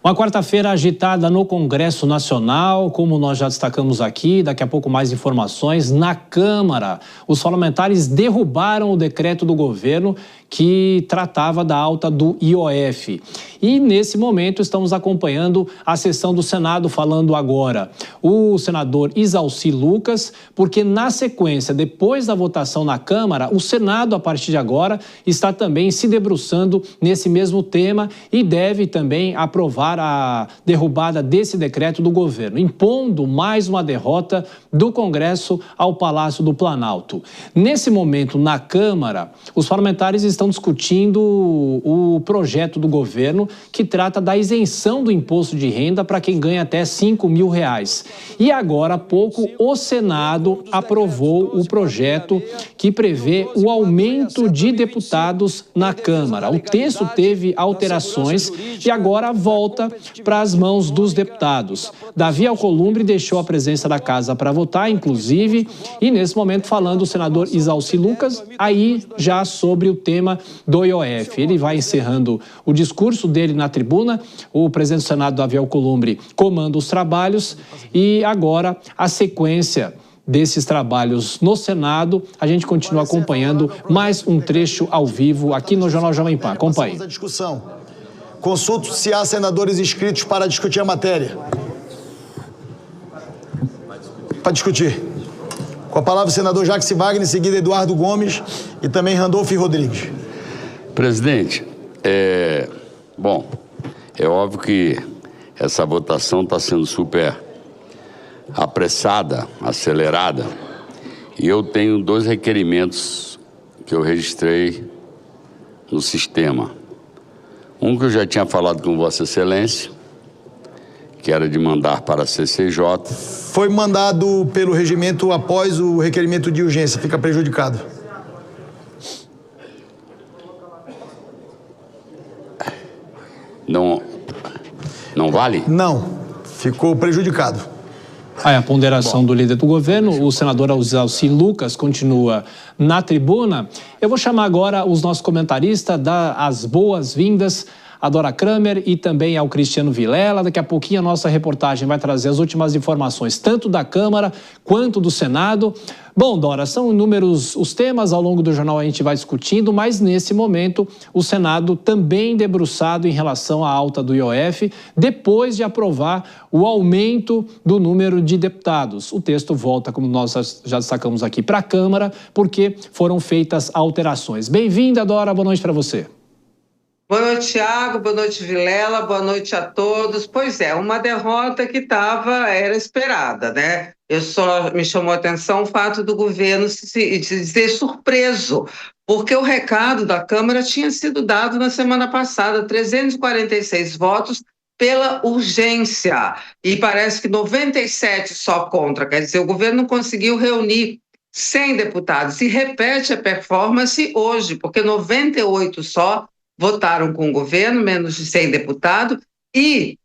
Uma quarta-feira agitada no Congresso Nacional, como nós já destacamos aqui, daqui a pouco mais informações. Na Câmara, os parlamentares derrubaram o decreto do governo que tratava da alta do IOF. E, nesse momento, estamos acompanhando a sessão do Senado, falando agora o senador Isalci Lucas, porque, na sequência, depois da votação na Câmara, o Senado, a partir de agora, está também se debruçando nesse mesmo tema e deve também aprovar a derrubada desse decreto do governo, impondo mais uma derrota do Congresso ao Palácio do Planalto. Nesse momento, na Câmara, os parlamentares estão discutindo o projeto do governo que trata da isenção do imposto de renda para quem ganha até R$5 mil. E agora há pouco o Senado aprovou o projeto que prevê o aumento de deputados na Câmara. O texto teve alterações e agora volta para as mãos dos deputados. Davi Alcolumbre deixou a presença da casa para votar, inclusive, e nesse momento falando o senador Isalci Lucas, aí já sobre o tema do IOF. Ele vai encerrando o discurso dele na tribuna, o presidente do Senado, Davi Alcolumbre, comanda os trabalhos e agora a sequência desses trabalhos no Senado, a gente continua acompanhando mais um trecho ao vivo aqui no Jornal Jovem Pan. Acompanhe. Consulto se há senadores inscritos para discutir a matéria. Para discutir. Com a palavra o senador Jacques Wagner, em seguida Eduardo Gomes e também Randolfo Rodrigues. Presidente, é óbvio que essa votação está sendo super apressada, acelerada, e eu tenho 2 requerimentos que eu registrei no sistema. Um que eu já tinha falado com Vossa Excelência, que era de mandar para a CCJ. Foi mandado pelo regimento após o requerimento de urgência, fica prejudicado. Não vale? Não, ficou prejudicado. A ponderação do líder do governo, o senador Isalci Lucas, continua na tribuna. Eu vou chamar agora os nossos comentaristas, dar as boas-vindas a Dora Kramer e também ao Cristiano Vilela. Daqui a pouquinho a nossa reportagem vai trazer as últimas informações, tanto da Câmara quanto do Senado. Bom, Dora, são inúmeros os temas, ao longo do jornal a gente vai discutindo, mas nesse momento o Senado também debruçado em relação à alta do IOF, depois de aprovar o aumento do número de deputados. O texto volta, como nós já destacamos aqui, para a Câmara, porque foram feitas alterações. Bem-vinda, Dora, boa noite para você. Boa noite, Thiago, boa noite, Vilela, boa noite a todos. Pois é, uma derrota que era esperada, né? Me chamou a atenção o fato do governo se dizer surpreso, porque o recado da Câmara tinha sido dado na semana passada, 346 votos pela urgência, e parece que 97 só contra, quer dizer, o governo não conseguiu reunir 100 deputados, e repete a performance hoje, porque 98 só votaram com o governo, menos de 100 deputados, e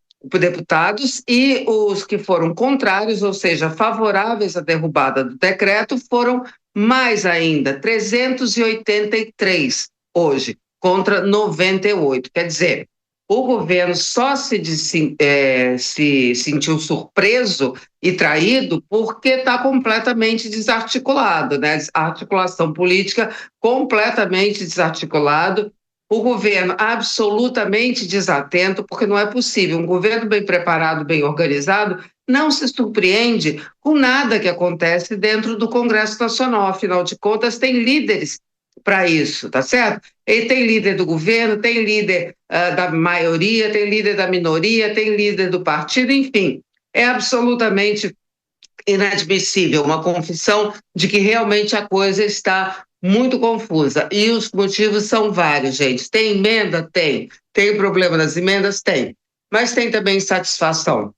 os que foram contrários, ou seja, favoráveis à derrubada do decreto, foram mais ainda, 383 hoje, contra 98. Quer dizer, o governo só se sentiu surpreso e traído porque está completamente desarticulado, né? A articulação política completamente desarticulado. O governo absolutamente desatento, porque não é possível. Um governo bem preparado, bem organizado, não se surpreende com nada que acontece dentro do Congresso Nacional. Afinal de contas, tem líderes para isso, tá certo? Ele tem líder do governo, tem líder da maioria, tem líder da minoria, tem líder do partido, enfim. É absolutamente inadmissível uma confissão de que realmente a coisa está muito confusa. E os motivos são vários, gente. Tem emenda? Tem. Tem problema nas emendas? Tem. Mas tem também insatisfação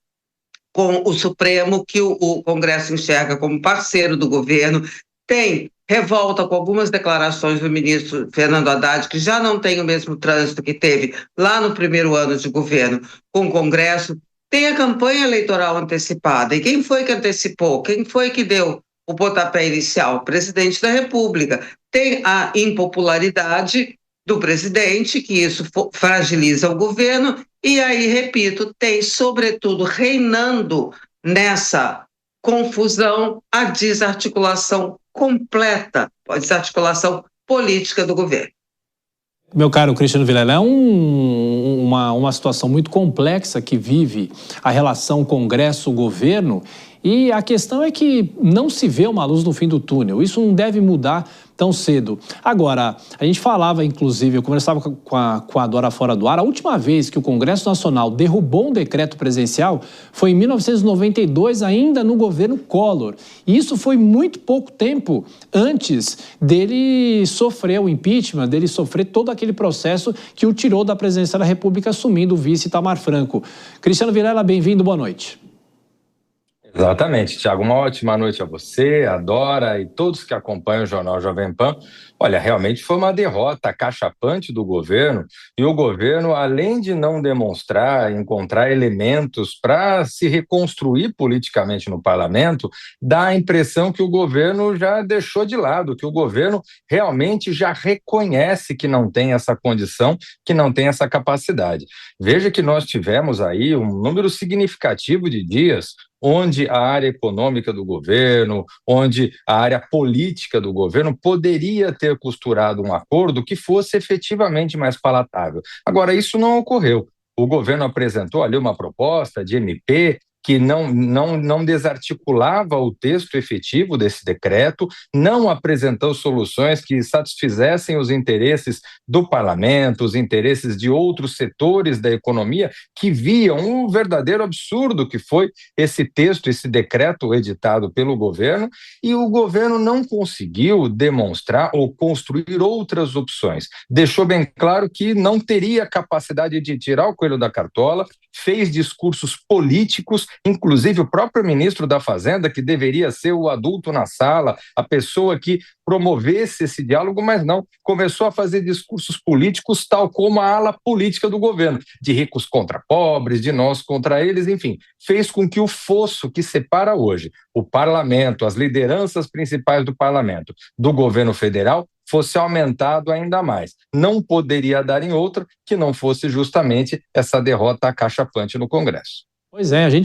com o Supremo, que o Congresso enxerga como parceiro do governo. Tem revolta com algumas declarações do ministro Fernando Haddad, que já não tem o mesmo trânsito que teve lá no primeiro ano de governo com o Congresso. Tem a campanha eleitoral antecipada. E quem foi que antecipou? Quem foi que deu o pontapé inicial? O presidente da República. Tem a impopularidade do presidente, que isso fragiliza o governo, e aí, repito, tem, sobretudo, reinando nessa confusão a desarticulação completa, a desarticulação política do governo. Meu caro Cristiano Vilela, é uma situação muito complexa que vive a relação Congresso-governo, e a questão é que não se vê uma luz no fim do túnel. Isso não deve mudar tão cedo. Agora, a gente falava, inclusive, eu conversava com a Dora fora do ar, a última vez que o Congresso Nacional derrubou um decreto presidencial foi em 1992, ainda no governo Collor. E isso foi muito pouco tempo antes dele sofrer o impeachment, dele sofrer todo aquele processo que o tirou da presidência da República, assumindo o vice Itamar Franco. Cristiano Vilela, bem-vindo, boa noite. Exatamente, Tiago, uma ótima noite a você, a Dora e todos que acompanham o Jornal Jovem Pan. Olha, realmente foi uma derrota acachapante do governo, e o governo, além de não demonstrar, encontrar elementos para se reconstruir politicamente no parlamento, dá a impressão que o governo já deixou de lado, que o governo realmente já reconhece que não tem essa condição, que não tem essa capacidade. Veja que nós tivemos aí um número significativo de dias onde a área econômica do governo, onde a área política do governo poderia ter costurado um acordo que fosse efetivamente mais palatável. Agora, isso não ocorreu. O governo apresentou ali uma proposta de MP que não desarticulava o texto efetivo desse decreto, não apresentou soluções que satisfizessem os interesses do parlamento, os interesses de outros setores da economia, que viam um verdadeiro absurdo que foi esse texto, esse decreto editado pelo governo, e o governo não conseguiu demonstrar ou construir outras opções. Deixou bem claro que não teria capacidade de tirar o coelho da cartola, fez discursos políticos, inclusive o próprio ministro da Fazenda, que deveria ser o adulto na sala, a pessoa que promovesse esse diálogo, mas não, começou a fazer discursos políticos tal como a ala política do governo, de ricos contra pobres, de nós contra eles, enfim, fez com que o fosso que separa hoje o parlamento, as lideranças principais do parlamento, do governo federal, fosse aumentado ainda mais. Não poderia dar em outra que não fosse justamente essa derrota acachapante no Congresso. Pois é, a gente